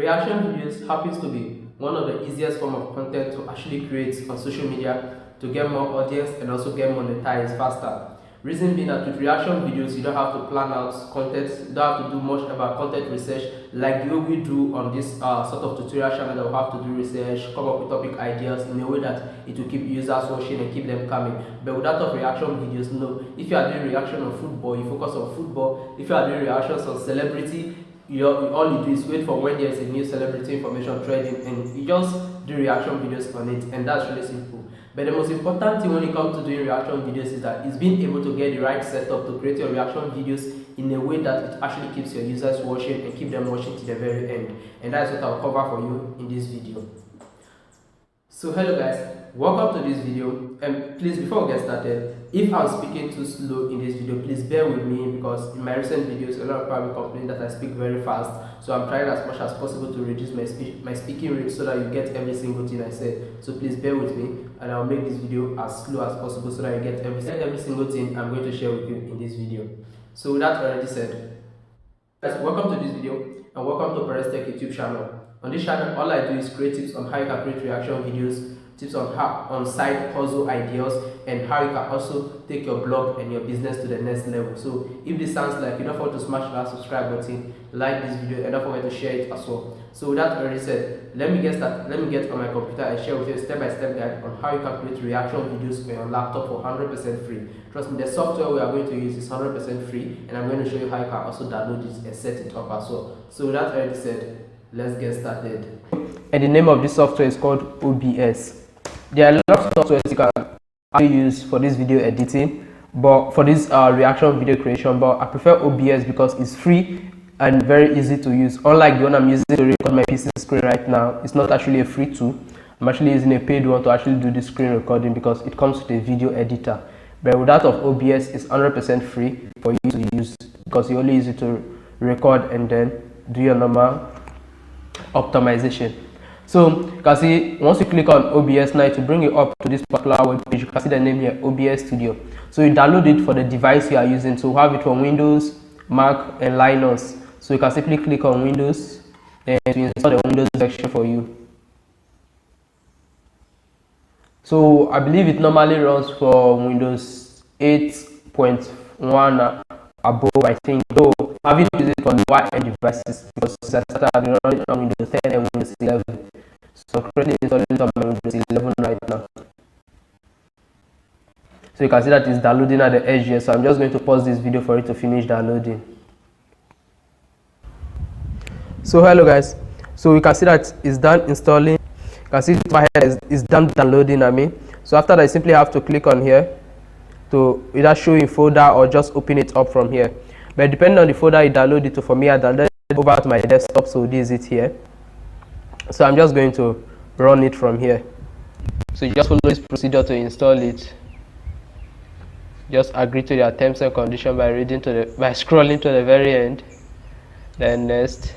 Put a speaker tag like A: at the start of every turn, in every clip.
A: Reaction videos happens to be one of the easiest form of content to actually create on social media to get more audience and also get monetized faster. Reason being that with reaction videos, you don't have to plan out content, you don't have to do much about content research like the way we do on this sort of tutorial channel that we have to do research, come up with topic ideas in a way that it will keep users watching and keep them coming. But with that of reaction videos, no. If you are doing reaction on football, you focus on football. If you are doing reactions on celebrity, all you do is wait for when there's a new celebrity information trending and you just do reaction videos on it, and that's really simple. But the most important thing when it comes to doing reaction videos is that it's being able to get the right setup to create your reaction videos in a way that it actually keeps your users watching and keep them watching to the very end. And that's what I'll cover for you in this video. So hello guys, welcome to this video, and please, before we get started, if I'm speaking too slow in this video, please bear with me, because in my recent videos a lot of people have complained that I speak very fast. So I'm trying as much as possible to reduce my speaking rate so that you get every single thing I said. So please bear with me, and I'll make this video as slow as possible so that you get every single thing I'm going to share with you in this video. So with that already said, guys, welcome to this video and welcome to Perez Tech YouTube channel. On this channel, all I do is create tips on how you can create reaction videos, tips on side hustle ideas, and how you can also take your blog and your business to the next level. So if this sounds like you don't want to smash that subscribe button, like this video, and don't forget to share it as well. So with that already said, let me get started. Let me get on my computer and share with you a step-by-step guide on how you can create reaction videos on your laptop for 100% free. Trust me, the software we are going to use is 100% free, and I'm going to show you how you can also download it and set it up as well. So with that already said, let's get started. And the name of this software is called OBS. There are a lot of softwares you can use for this video editing, but for this reaction video creation, but I prefer OBS because it's free and very easy to use. Unlike the one I'm using to record my PC screen right now, it's not actually a free tool. I'm actually using a paid one to actually do the screen recording because it comes with a video editor. But with that of OBS, it's 100% free for you to use because you only use it to record and then do your normal optimization. So you can see once you click on OBS now, to bring you up to this particular web page, you can see the name here, OBS Studio. So you download it for the device you are using. So we have it for Windows, Mac, and Linux. So you can simply click on Windows and to install the Windows section for you. So I believe it normally runs for Windows 8.1 above, I think, though I haven't used it for lower end devices because I started running on Windows 10 and Windows 11. So I'm currently installing it on my Windows 11 right now. So you can see that it's downloading at the edge here. So I'm just going to pause this video for it to finish downloading. So hello guys. So you can see that it's done installing. You can see it's done downloading. So after that, you simply have to click on here to either show in folder or just open it up from here. But depending on the folder you download it to, for me I downloaded it over to my desktop, so this is it here. So I'm just going to run it from here. So you just follow this procedure to install it. Just agree to the terms and conditions by scrolling to the very end. Then next.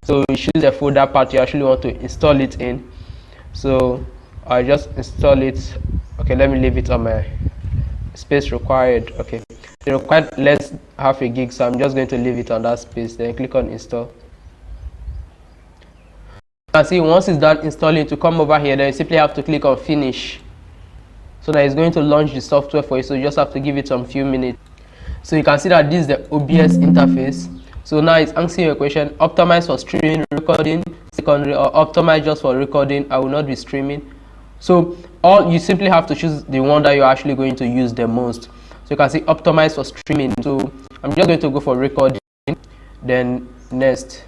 A: So you choose the folder part you actually want to install it in. So I just install it. Okay, let me leave it on my space required. Okay, the required less half a gig, so I'm just going to leave it on that space. Then click on install. You can see once it's done installing, to come over here, then you simply have to click on finish, so that it's going to launch the software for you. So you just have to give it some few minutes. So you can see that this is the OBS interface. So now it's asking you a question: optimize for streaming, recording, secondary, or optimize just for recording. I will not be streaming. So all you simply have to choose the one that you're actually going to use the most. So you can see optimize for streaming. So I'm just going to go for recording. Then next.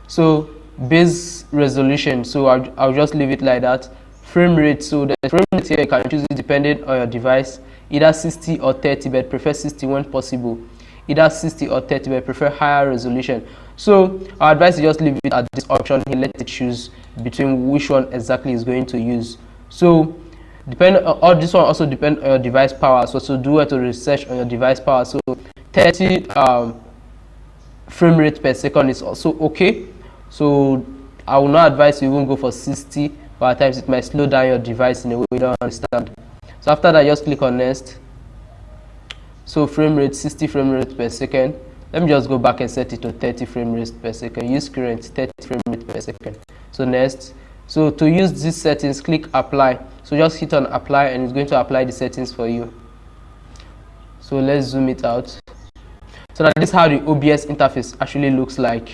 A: So base resolution. So I'll just leave it like that. Frame rate. So the frame rate here you can choose it depending on your device, either 60 or 30, but prefer 60 when possible. Either 60 or 30, but prefer higher resolution. So our advice is just leave it at this option here. Let it choose between which one exactly is going to use. So all this one also depend on your device power. So do it to research on your device power. So 30 frame rate per second is also okay. So I will not advise you even go for 60, but at times it might slow down your device in a way you don't understand. So after that, just click on next. So frame rate, 60 frame rate per second. let me just go back and set it to 30 frame rates per second. Use current 30 frame rate per second. So next, so to use these settings, click apply. So just hit on apply and it's going to apply the settings for you. So let's zoom it out. So now this is how the OBS interface actually looks like.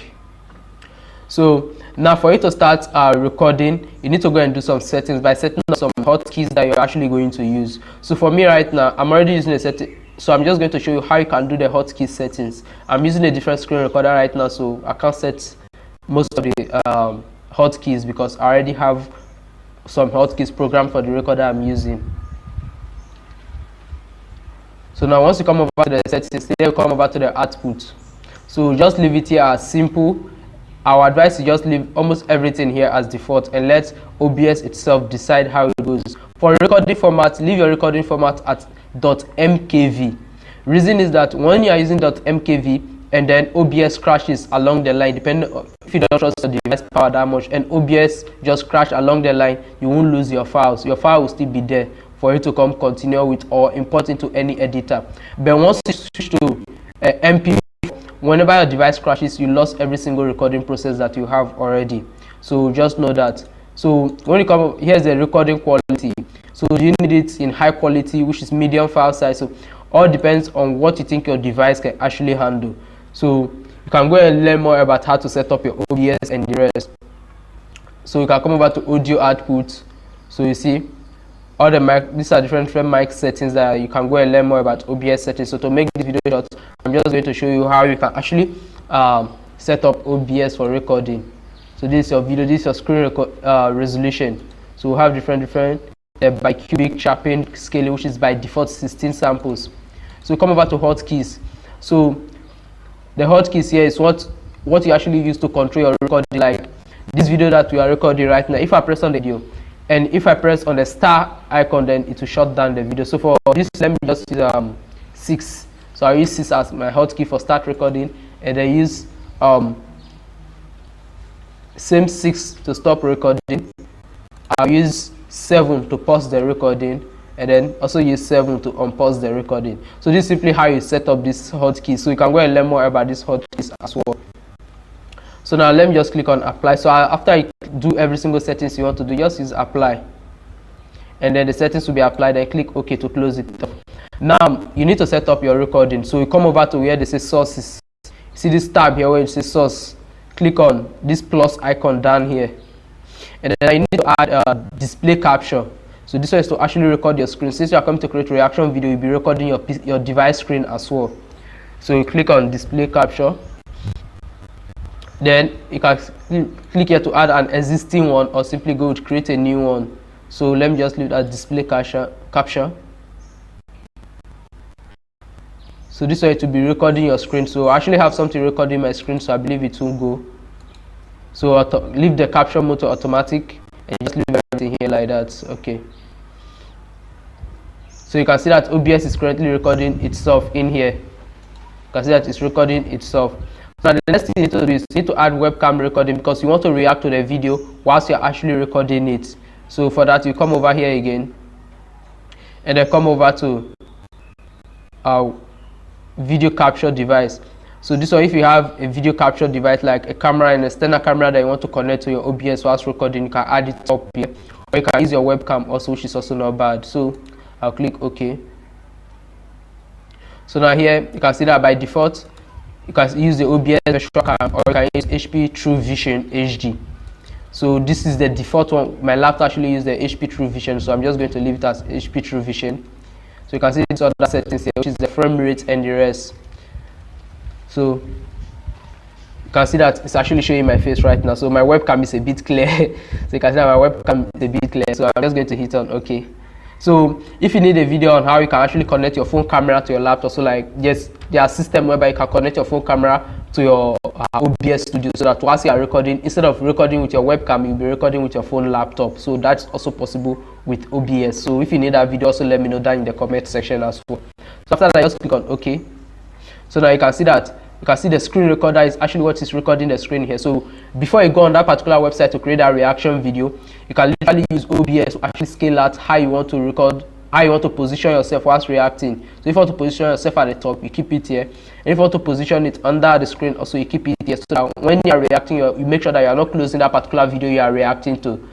A: So now for you to start recording, you need to go and do some settings by setting up some hotkeys that you're actually going to use. So for me right now, I'm already using a setting. So I'm just going to show you how you can do the hotkey settings. I'm using a different screen recorder right now, so I can't set most of the hotkeys because I already have some hotkeys programmed for the recorder I'm using. So now once you come over to the settings, then you come over to the output. So just leave it here as simple. Our advice is just leave almost everything here as default and let OBS itself decide how it goes. For recording format, leave your recording format at .mkv. Reason is that when you are using .mkv and then OBS crashes along the line, depending on if you don't trust the device power that much and OBS just crash along the line, you won't lose your files. Your file will still be there for you to come continue with or import into any editor. But once you switch to MP, whenever your device crashes, you lost every single recording process that you have already. So just know that. So when you come, here's the recording quality. So you need it in high quality, which is medium file size. So all depends on what you think your device can actually handle. So you can go and learn more about how to set up your OBS and the rest. So you can come over to audio output. So you see all the mic, these are different mic settings that you can go and learn more about OBS settings. So to make this video short, I'm just going to show you how you can actually set up OBS for recording. So this is your video, this is your screen resolution. So we have different bicubic sharpening scale, which is by default 16 samples. So come over to hotkeys. So the hotkeys here is what you actually use to control your recording. Like this video that we are recording right now, if I press on the video and if I press on the star icon, then it will shut down the video. So for this, let me just use 6. So I use 6 as my hotkey for start recording, and I use same 6 to stop recording. I'll use 7 to pause the recording, and then also use 7 to unpause the recording. So this is simply how you set up this hotkey. So you can go and learn more about this hotkeys as well. So now let me just click on apply. So after I do every single settings you want to do, just use apply, and then the settings will be applied, and click OK to close it up. Now you need to set up your recording. So you come over to where they say sources. See this tab here where it says source. Click on this plus icon down here, and then you need to add a display capture. So this one is to actually record your screen. Since you are coming to create a reaction video, you'll be recording your device screen as well. So you click on display capture. Then you can click here to add an existing one, or simply go to create a new one. So let me just leave that display capture. So this way to be recording your screen. So I actually have something recording my screen, so I believe it will go. So leave the capture mode to automatic and just leave everything here like that. Okay. So you can see that OBS is currently recording itself in here. You can see that it's recording itself. So the next thing you need to do is you need to add webcam recording, because you want to react to the video whilst you're actually recording it. So for that, you come over here again, and then come over to our video capture device. So this one, if you have a video capture device like a camera and external camera that you want to connect to your OBS whilst recording, you can add it up here, or you can use your webcam also, which is also not bad. So I'll click OK. So now here you can see that by default you can use the OBS virtual cam, or you can use HP True Vision HD. So this is the default one. My laptop actually uses the HP True Vision, so I'm just going to leave it as HP True Vision. So you can see this other settings here, which is the frame rate and the rest. So you can see that it's actually showing my face right now. So my webcam is a bit clear. So you can see that my webcam is a bit clear. So I'm just going to hit on OK. So if you need a video on how you can actually connect your phone camera to your laptop, so like yes, there are systems whereby you can connect your phone camera to your OBS studio, so that whilst you are recording, instead of recording with your webcam, you'll be recording with your phone laptop. So that's also possible with OBS. So if you need that video, also let me know down in the comment section as well. So after that, just click on OK. So now you can see that the screen recorder is actually what is recording the screen here. So before you go on that particular website to create that reaction video, you can literally use OBS to actually scale out how you want to record, how you want to position yourself whilst reacting. So if you want to position yourself at the top, you keep it here, if you want to position it under the screen, also you keep it here so that when you are reacting, you make sure that you are not closing that particular video you are reacting to.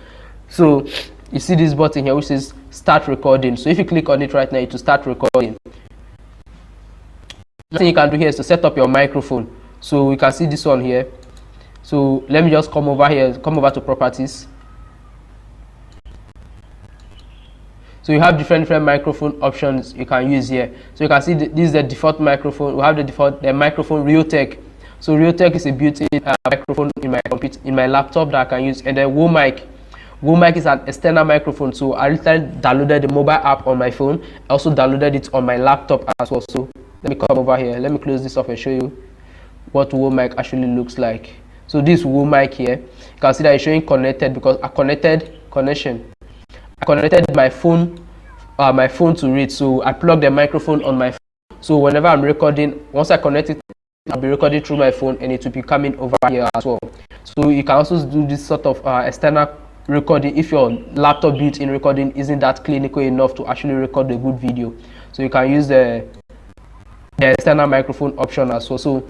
A: So you see this button here which says start recording. So if you click on it right now, it will start recording. The thing you can do here is to set up your microphone. So you can see this one here. So let me just come over here, come over to properties. So you have different microphone options you can use here. So you can see this is the default microphone. We have the default microphone Realtek. So Realtek is a built-in microphone in my computer, in my laptop that I can use. And then Womic. Womic is an external microphone. So I recently downloaded the mobile app on my phone. I also downloaded it on my laptop as well. So let me come over here. Let me close this off and show you what Womic actually looks like. So this Womic here, you can see that it's showing connected because a connected connection. I connected my phone to it, so I plugged the microphone on my phone. So whenever I'm recording, once I connect it, I'll be recording through my phone, and it will be coming over here as well. So you can also do this sort of external recording if your laptop built-in recording isn't that clinical enough to actually record a good video. So you can use the external microphone option as well. So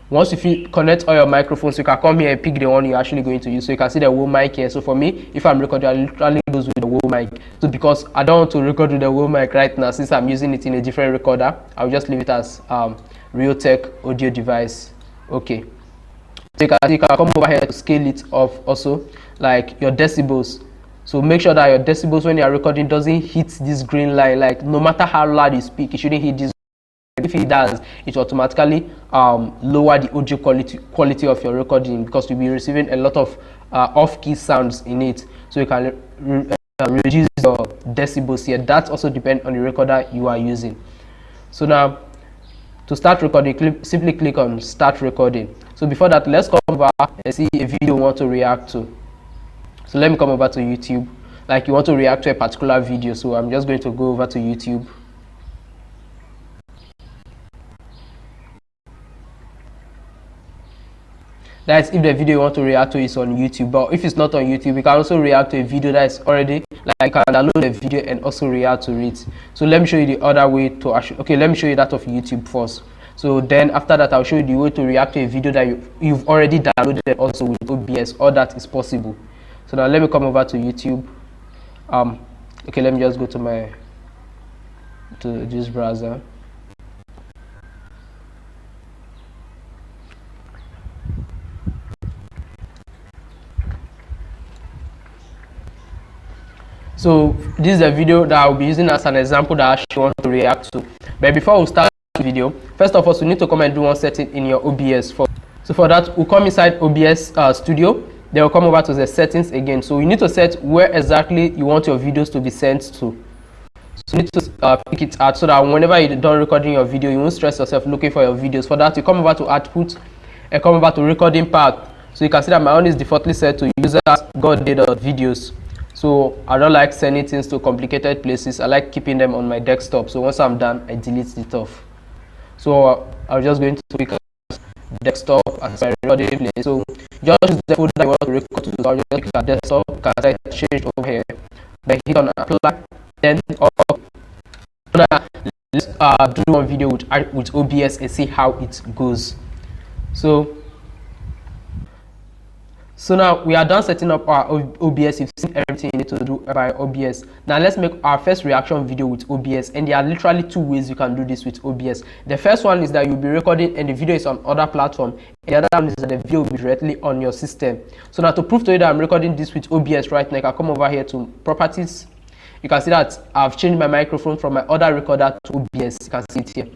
A: once you connect all your microphones, you can come here and pick the one you're actually going to use. So you can see the Womic here. So for me, if I'm recording, I literally goes with the Womic. So because I don't want to record with the Womic right now, since I'm using it in a different recorder, I'll just leave it as Realtek audio device. Okay. So you can come over here to scale it off also, like your decibels. So make sure that your decibels when you're recording doesn't hit this green line. Like no matter how loud you speak, it shouldn't hit this. If it does, it automatically lower the audio quality of your recording because you'll be receiving a lot of off-key sounds in it. So you can reduce your decibels here. That also depends on the recorder you are using. So now, to start recording, simply click on start recording. So before that, let's come over and see a video we want to react to. So let me come over to YouTube. Like you want to react to a particular video, so I'm just going to go over to YouTube. That's if the video you want to react to is on YouTube. But if it's not on YouTube, you can also react to a video that is already, like you can download the video and also react to it. So let me show you the other way to actually, okay, let me show you that of YouTube first. So then after that, I'll show you the way to react to a video that you've already downloaded also with OBS, or that is possible. So now let me come over to YouTube. Okay, let me just go to this browser. So this is a video that I'll be using as an example that I actually want to react to. But before we start the video, first of all, you need to come and do one setting in your OBS. So for that, we'll come inside OBS Studio. Then we'll come over to the settings again. So you need to set where exactly you want your videos to be sent to. So you need to pick it out so that whenever you're done recording your video, you won't stress yourself looking for your videos. For that, you come over to output and come over to recording path. So you can see that my own is defaultly set to users godday.videos. So I don't like sending things to complicated places. I like keeping them on my desktop. So once I'm done, I delete it off. So I'm just going to pick desktop as my recording place. So just use the folder you want to record to. So I'll just click at desktop, can change over here. Then hit on apply. Then let's do one video with OBS and see how it goes. So now we are done setting up our OBS. You've seen everything you need to do by OBS. Now let's make our first reaction video with OBS, and there are literally two ways you can do this with OBS. The first one is that you'll be recording and the video is on other platform, and the other one is that the video will be directly on your system. So now to prove to you that I'm recording this with OBS right now, I can come over here to properties. You can see that I've changed my microphone from my other recorder to OBS. You can see it here.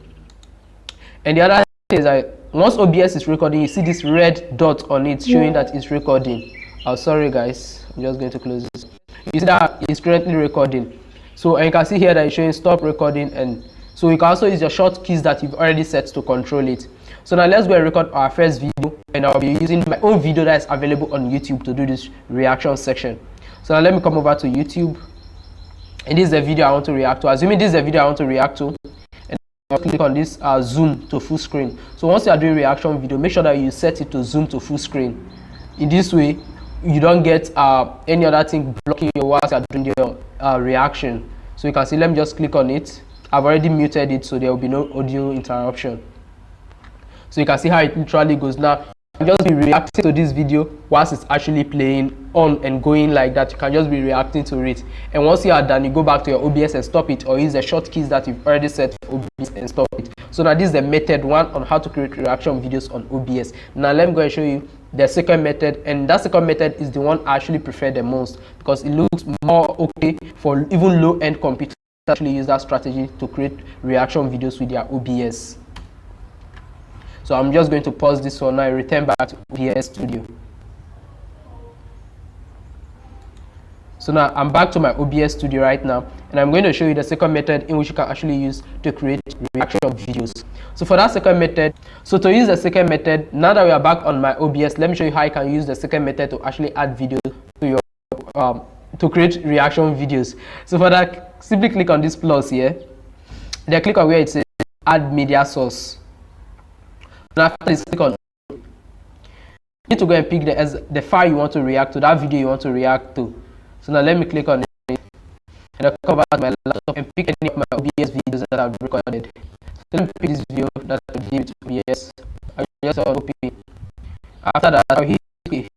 A: And the other thing is that once OBS is recording, you see this red dot on it showing that it's recording. Oh, sorry guys, I'm just going to close this. You see that it's currently recording. So and you can see here that it's showing stop recording, and so you can also use your short keys that you've already set to control it. So now let's go and record our first video, and I'll be using my own video that is available on YouTube to do this reaction section. So now let me come over to YouTube, and this is the video I want to react to. Assuming this is the video I want to react to, I'll click on this zoom to full screen. So once you are doing reaction video, make sure that you set it to zoom to full screen. In this way, you don't get any other thing blocking you whilst you are doing your reaction. So you can see, let me just click on it. I've already muted it, so there will be no audio interruption. So you can see how it literally goes. Now you can just be reacting to this video whilst it's actually playing on and going like that. You can just be reacting to it, and once you are done, you go back to your OBS and stop it, or use the shortkeys that you've already set for OBS and stop it. So now this is the method one on how to create reaction videos on OBS. Now let me go and show you the second method, and that second method is the one I actually prefer the most because it looks more okay for even low-end computers to actually use that strategy to create reaction videos with their OBS. So I'm just going to pause this one now and return back to OBS Studio. So now I'm back to my OBS Studio right now, and I'm going to show you the second method in which you can actually use to create reaction videos. So for that second method, so to use the second method, now that we are back on my OBS, let me show you how you can use the second method to actually add videos to your to create reaction videos. So for that, simply click on this plus here, then click on where it says add media source. And after this, click on, you need to go and pick the file you want to react to, that video you want to react to. So now let me click on it, and I'll come back to my laptop and pick any of my OBS videos that I've recorded. So let me pick this video that I give to OBS. I'll just open it. After that, I'll hit OK.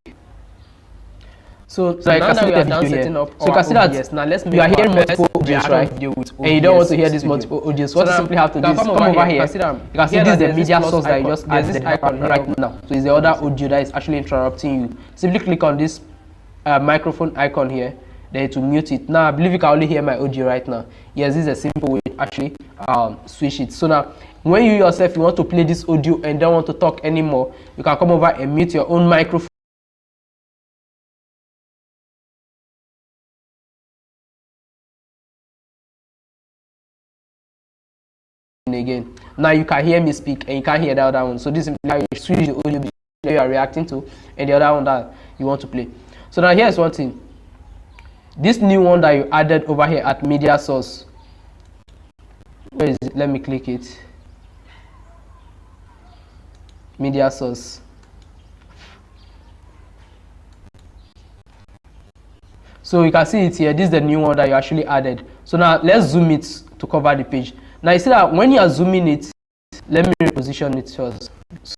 A: So now that we are done setting up, so you can see that now you are hearing multiple audios, right? And you don't want to hear these multiple audios. What you simply have to do is come over here. You can see this is the media source that you just added the icon right now. So it's the other audio that is actually interrupting you. Simply click on this microphone icon here, then to mute it. Now I believe you can only hear my audio right now. Yes, this is a simple way to actually switch it. So now when you yourself you want to play this audio and don't want to talk anymore, you can come over and mute your own microphone again. Now you can hear me speak and you can't hear the other one. So this is how you switch the audio that you are reacting to and the other one that you want to play. So now here's one thing. This new one that you added over here at media source, where is it? Let me click it. Media source. So you can see it here. This is the new one that you actually added. So now let's zoom it to cover the page. Now you see that when you are zooming it, let me reposition it first. So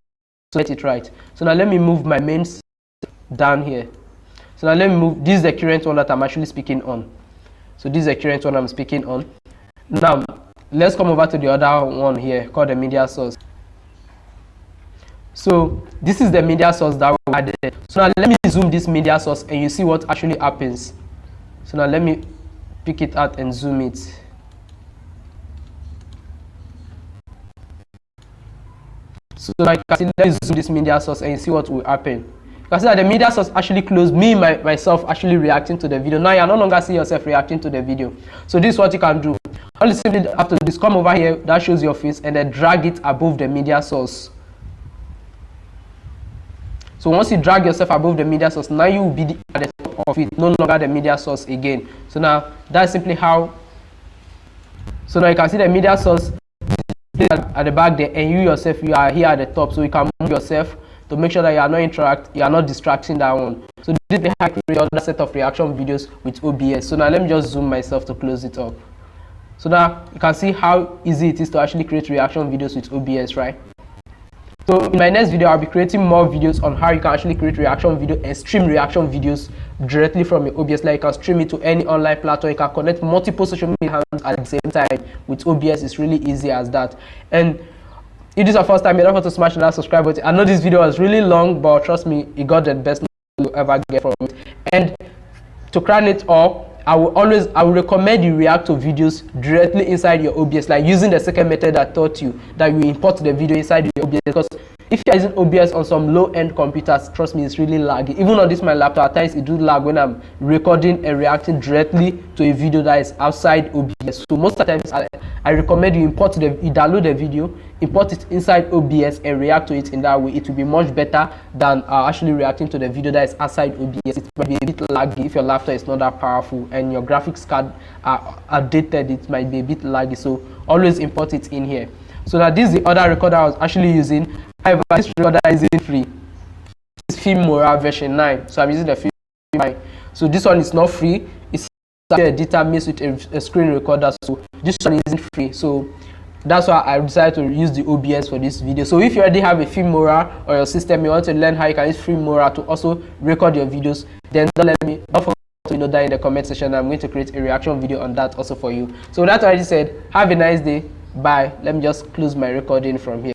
A: get it right. So now let me move my main down here. So now let me move, this is the current one that I'm actually speaking on. So this is the current one I'm speaking on. Now let's come over to the other one here called the media source. So this is the media source that we added. So now let me zoom this media source and you see what actually happens. So now let me pick it out and zoom it. So now you can see, let me zoom this media source and you see what will happen. You can see that the media source actually closed, me myself actually reacting to the video. Now you are no longer seeing yourself reacting to the video. So this is what you can do. All you simply have to do is come over here, that shows your face, and then drag it above the media source. So once you drag yourself above the media source, now you will be at the top of it, no longer the media source again. So now that's simply how. So now you can see the media source at the back there, and you yourself, you are here at the top. So you can move yourself to make sure that you are not distracting that one. So this is how I create another set of reaction videos with OBS. So now let me just zoom myself to close it up. So now you can see how easy it is to actually create reaction videos with OBS, right? So in my next video, I'll be creating more videos on how you can actually create reaction video and stream reaction videos directly from your OBS. Like you can stream it to any online platform. You can connect multiple social media handles at the same time with OBS. It's really easy as that. And if this is your first time, you don't have to smash that subscribe button. I know this video was really long, but trust me, you got the best you'll ever get from it. And to crown it all, I will recommend you react to videos directly inside your OBS, like using the second method I taught you, that you import the video inside your OBS. Because if you're using OBS on some low-end computers, trust me, it's really laggy. Even on this my laptop, at times it do lag when I'm recording and reacting directly to a video that is outside OBS. So most of the times, I recommend you download the video, import it inside OBS, and react to it in that way. It will be much better than actually reacting to the video that is outside OBS. It might be a bit laggy if your laptop is not that powerful and your graphics card are outdated. It might be a bit laggy, so always import it in here. So now this is the other recorder I was actually using. However, this recorder isn't free. It's Filmora version 9, so I'm using the Filmora 9. So this one is not free. It's a editor mixed with a screen recorder, so this one isn't free. So That's why I decided to use the OBS for this video. So if you already have a Filmora or your system, you want to learn how you can use Filmora to also record your videos, then don't forget to know that in the comment section. I'm going to create a reaction video on that also for you. So with that already said, have a nice day. Bye. Let me just close my recording from here.